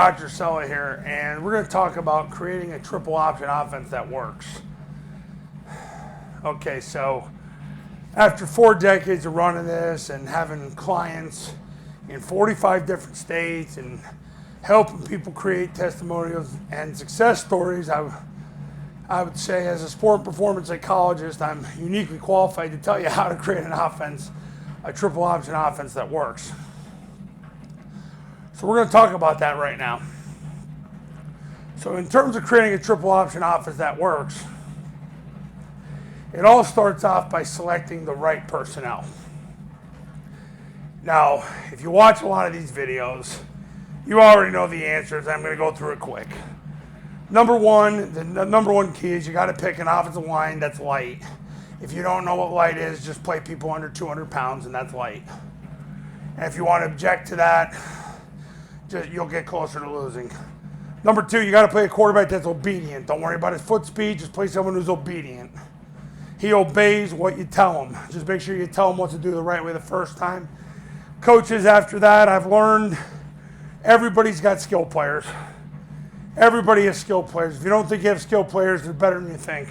Dr. Sella here, and we're going to talk about creating a triple option offense that works. Okay, so after 4 decades of running this and having clients in 45 different states and helping people create testimonials and success stories, I would say as a sport performance psychologist, I'm uniquely qualified to tell you how to create an offense, a triple option offense that works. So we're going to talk about that right now. So in terms of creating a triple option offense that works, it all starts off by selecting the right personnel. Now, if you watch a lot of these videos, you already know the answers. I'm going to go through it quick. Number one, the number one key is you got to pick an offensive line that's light. If you don't know what light is, just play people under 200 pounds, and that's light. And if you want to object to that, you'll get closer to losing. Number two, you got to play a quarterback that's obedient. Don't worry about his foot speed. Just play someone who's obedient. He obeys what you tell him. Just make sure you tell him what to do the right way the first time. Coaches, after that, I've learned everybody's got skill players. Everybody has skill players. If you don't think you have skill players, they're better than you think.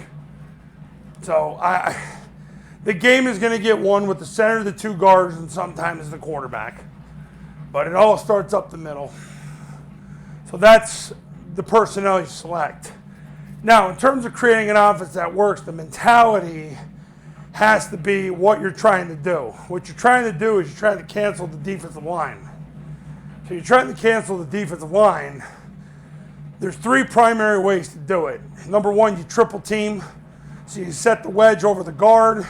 So the game is going to get won with the center, the 2 guards, and sometimes the quarterback. But it all starts up the middle. So that's the personnel you select. Now, in terms of creating an offense that works, the mentality has to be what you're trying to do. What you're trying to do is you're trying to cancel the defensive line. So you're trying to cancel the defensive line. There's 3 primary ways to do it. Number one, you triple team. So you set the wedge over the guard,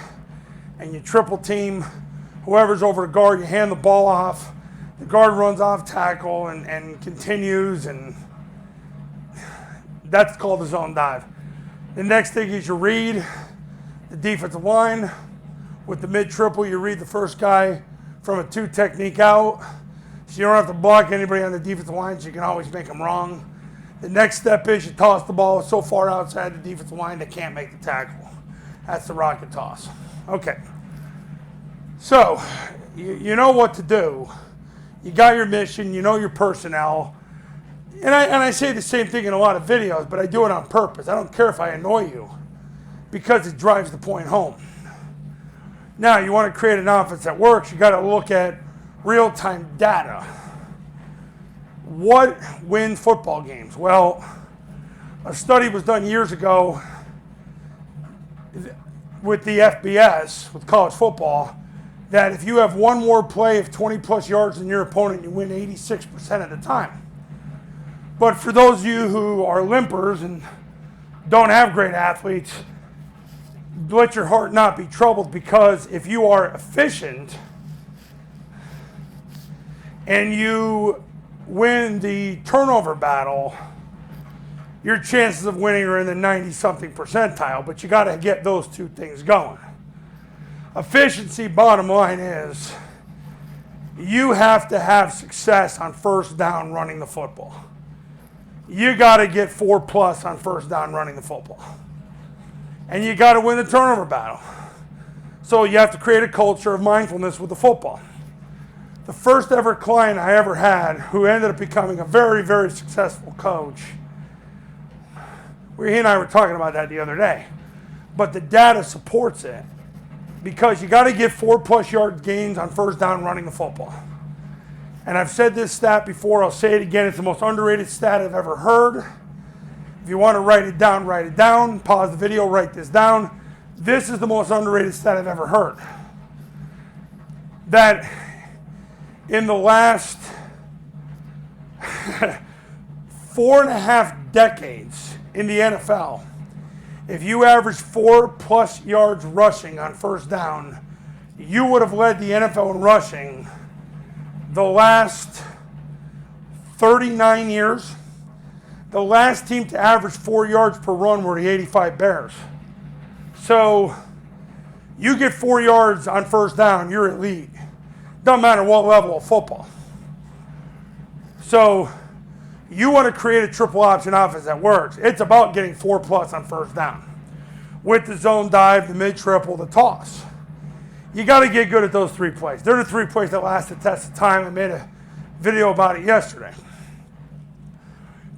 and you triple team whoever's over the guard. You hand the ball off. The guard runs off tackle and continues, and that's called the zone dive. The next thing is you read the defensive line. With the mid-triple, you read the first guy from a 2 technique out, so you don't have to block anybody on the defensive line, so you can always make them wrong. The next step is you toss the ball so far outside the defensive line they can't make the tackle. That's the rocket toss. Okay. So, you know what to do. You got your mission, you know your personnel. And I say the same thing in a lot of videos, but I do it on purpose. I don't care if I annoy you because it drives the point home. Now, you want to create an offense that works, you got to look at real-time data. What wins football games? Well, a study was done years ago with the FBS, with college football, that if you have one more play of 20-plus yards than your opponent, you win 86% of the time. But for those of you who are limpers and don't have great athletes, let your heart not be troubled, because if you are efficient and you win the turnover battle, your chances of winning are in the 90-something percentile, but you got to get those 2 things going. Efficiency, bottom line is, you have to have success on first down running the football. You got to get 4+ on first down running the football. And you got to win the turnover battle. So you have to create a culture of mindfulness with the football. The first ever client I ever had who ended up becoming a very, very successful coach, he and I were talking about that the other day, but the data supports it. Because you got to get 4+ yard gains on first down running the football. And I've said this stat before, I'll say it again, it's the most underrated stat I've ever heard. If you want to write it down, pause the video, write this down. This is the most underrated stat I've ever heard. That in the last 4.5 decades in the NFL, if you average 4+ yards rushing on first down, you would have led the NFL in rushing the last 39 years. The last team to average 4 yards per run were the '85 Bears. So you get 4 yards on first down, you're elite. Doesn't matter what level of football. So you want to create a triple option offense that works. It's about getting 4+ on first down with the zone dive, the mid-triple, the toss. You got to get good at those 3 plays. They're the 3 plays that last the test of time. I made a video about it yesterday.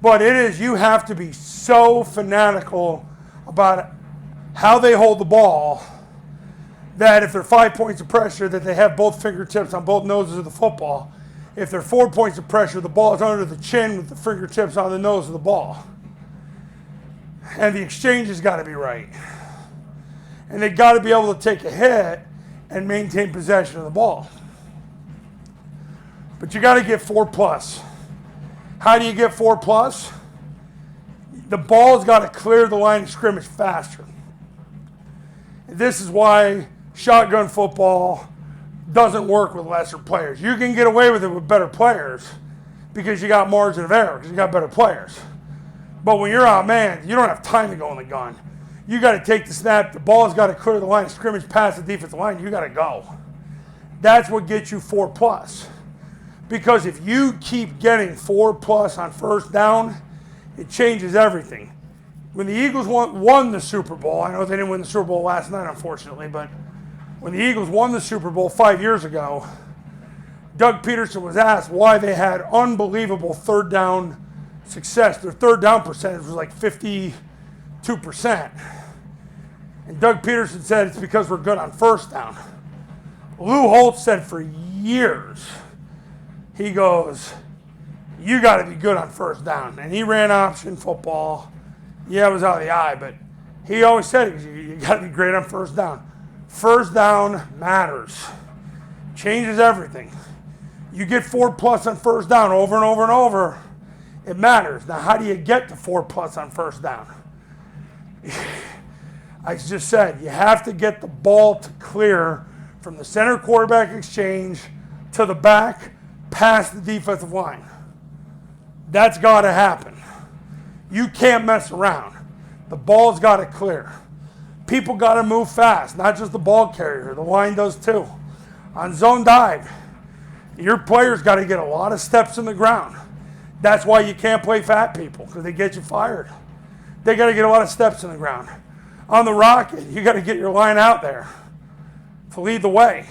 But you have to be so fanatical about how they hold the ball that if they're 5 points of pressure, that they have both fingertips on both noses of the football. If they're 4 points of pressure, the ball is under the chin with the fingertips on the nose of the ball. And the exchange has got to be right. And they got to be able to take a hit and maintain possession of the ball. But you got to get 4+. How do you get 4+? The ball's got to clear the line of scrimmage faster. This is why shotgun football doesn't work with lesser players. You can get away with it with better players because you got margin of error, because you got better players. But when you're out, man, you don't have time to go in the gun. You got to take the snap. The ball's got to clear the line of scrimmage past the defensive line. You got to go. That's what gets you 4+. Because if you keep getting 4+ on first down, it changes everything. When the Eagles won the Super Bowl, I know they didn't win the Super Bowl last night, unfortunately, but when the Eagles won the Super Bowl 5 years ago, Doug Peterson was asked why they had unbelievable third down success. Their third down percentage was like 52%. And Doug Peterson said it's because we're good on first down. Lou Holtz said for years, he goes, you got to be good on first down. And he ran option football. Yeah, it was out of the eye, but he always said you got to be great on first down. First down matters. Changes everything. You get 4+ on first down over and over and over, it matters. Now, how do you get to 4+ on first down? I just said, you have to get the ball to clear from the center quarterback exchange to the back past the defensive line. That's got to happen. You can't mess around. The ball's got to clear. People got to move fast, not just the ball carrier. The line does too. On zone dive, your players got to get a lot of steps in the ground. That's why you can't play fat people, because they get you fired. They got to get a lot of steps in the ground. On the rocket, you got to get your line out there to lead the way.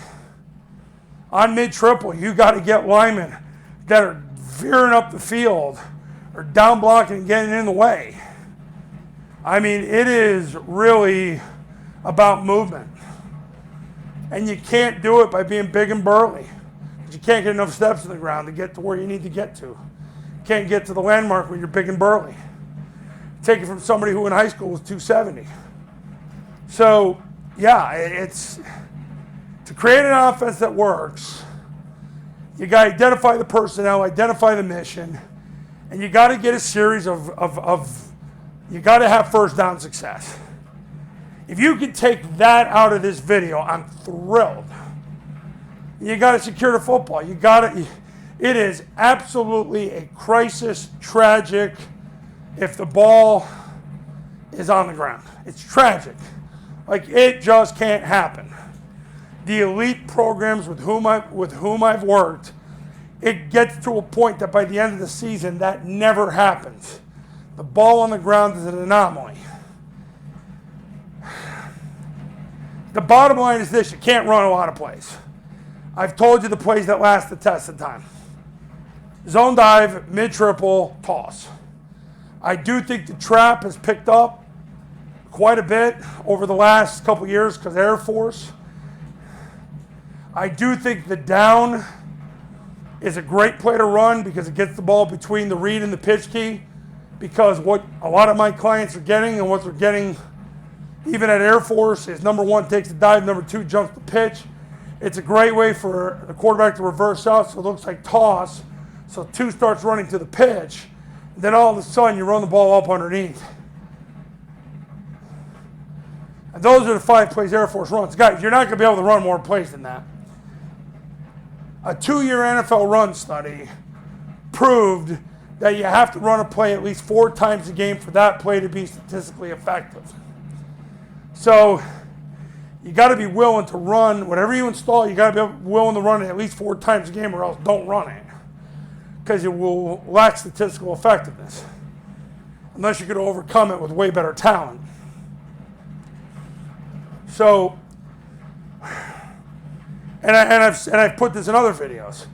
On mid-triple, you got to get linemen that are veering up the field or down blocking and getting in the way. I mean, it is really about movement. And you can't do it by being big and burly. You can't get enough steps in the ground to get to where you need to get to. You can't get to the landmark when you're big and burly. Take it from somebody who in high school was 270. So, yeah, it's to create an offense that works, you got to identify the personnel, identify the mission, and you got to get a series of you got to have first down success. If you can take that out of this video, I'm thrilled. You got to secure the football. You got to. It is absolutely a crisis, tragic, if the ball is on the ground. It's tragic. Like, it just can't happen. The elite programs with whom I've worked, it gets to a point that by the end of the season, that never happens. The ball on the ground is an anomaly. The bottom line is this: you can't run a lot of plays. I've told you the plays that last the test of time. Zone dive, mid-triple, toss. I do think the trap has picked up quite a bit over the last couple years because Air Force. I do think the down is a great play to run because it gets the ball between the read and the pitch key, because what a lot of my clients are getting and what they're getting even at Air Force is, number one, takes the dive, number two, jumps the pitch. It's a great way for the quarterback to reverse out, so it looks like toss. So two starts running to the pitch, and then all of a sudden you run the ball up underneath. And those are the 5 plays Air Force runs. Guys, you're not going to be able to run more plays than that. A 2-year NFL run study proved that you have to run a play at least 4 times a game for that play to be statistically effective. So you got to be willing to run whatever you install. You got to be willing to run it at least 4 times a game, or else don't run it, because it will lack statistical effectiveness unless you could overcome it with way better talent. So, and I've put this in other videos.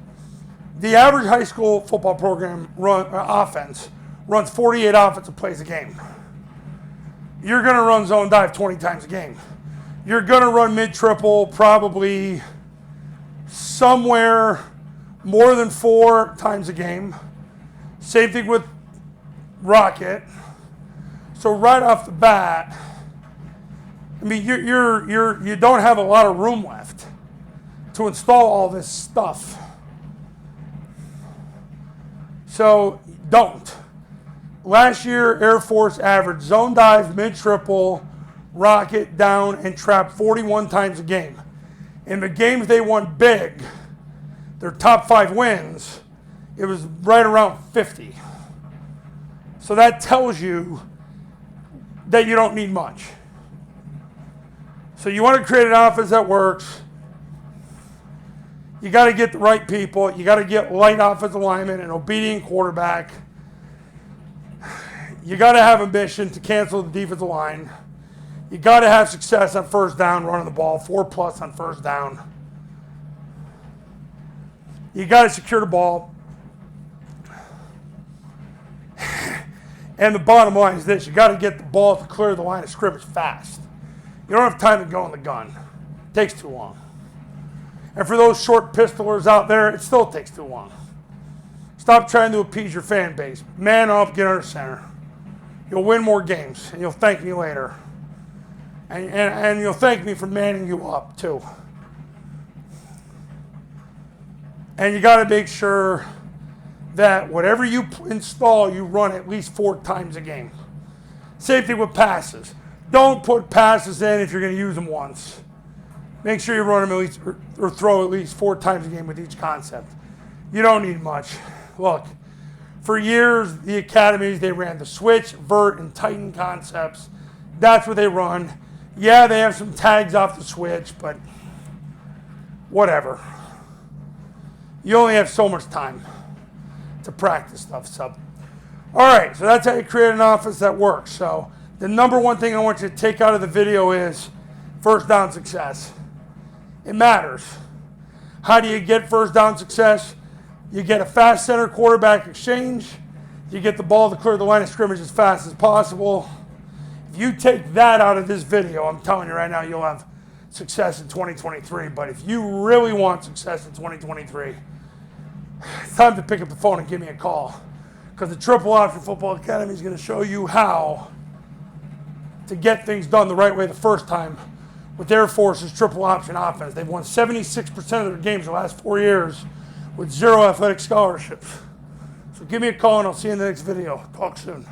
The average high school football program offense runs 48 offensive plays a game. You're going to run zone dive 20 times a game. You're going to run mid-triple probably somewhere more than 4 times a game. Same thing with rocket. So right off the bat, I mean, you don't have a lot of room left to install all this stuff. So don't. Last year, Air Force averaged zone dive, mid-triple, rocket, down, and trap 41 times a game. In the games they won big, their top 5 wins, it was right around 50. So that tells you that you don't need much. So you want to create an offense that works. You got to get the right people. You got to get light offensive linemen, an obedient quarterback. You got to have ambition to cancel the defensive line. You got to have success on first down running the ball, 4+ on first down. You got to secure the ball. And the bottom line is this: you got to get the ball to clear the line of scrimmage fast. You don't have time to go in the gun. It takes too long. And for those short pistolers out there, it still takes too long. Stop trying to appease your fan base. Man up, get under center. You'll win more games, and you'll thank me later. And you'll thank me for manning you up, too. And you got to make sure that whatever you install, you run at least 4 times a game. Same thing with passes. Don't put passes in if you're going to use them once. Make sure you run them at least, or throw at least 4 times a game with each concept. You don't need much. Look, for years, the academies, they ran the switch, vert, and tighten concepts. That's what they run. Yeah, they have some tags off the switch, but whatever. You only have so much time to practice stuff, sub. All right, so that's how you create an offense that works. So the number one thing I want you to take out of the video is first down success. It matters. How do you get first down success? You get a fast center quarterback exchange. You get the ball to clear the line of scrimmage as fast as possible. If you take that out of this video, I'm telling you right now, you'll have success in 2023. But if you really want success in 2023, it's time to pick up the phone and give me a call. Because the Triple Option Football Academy is going to show you how to get things done the right way the first time with Air Force's triple option offense. They've won 76% of their games the last 4 years with 0 athletic scholarships. So give me a call and I'll see you in the next video. Talk soon.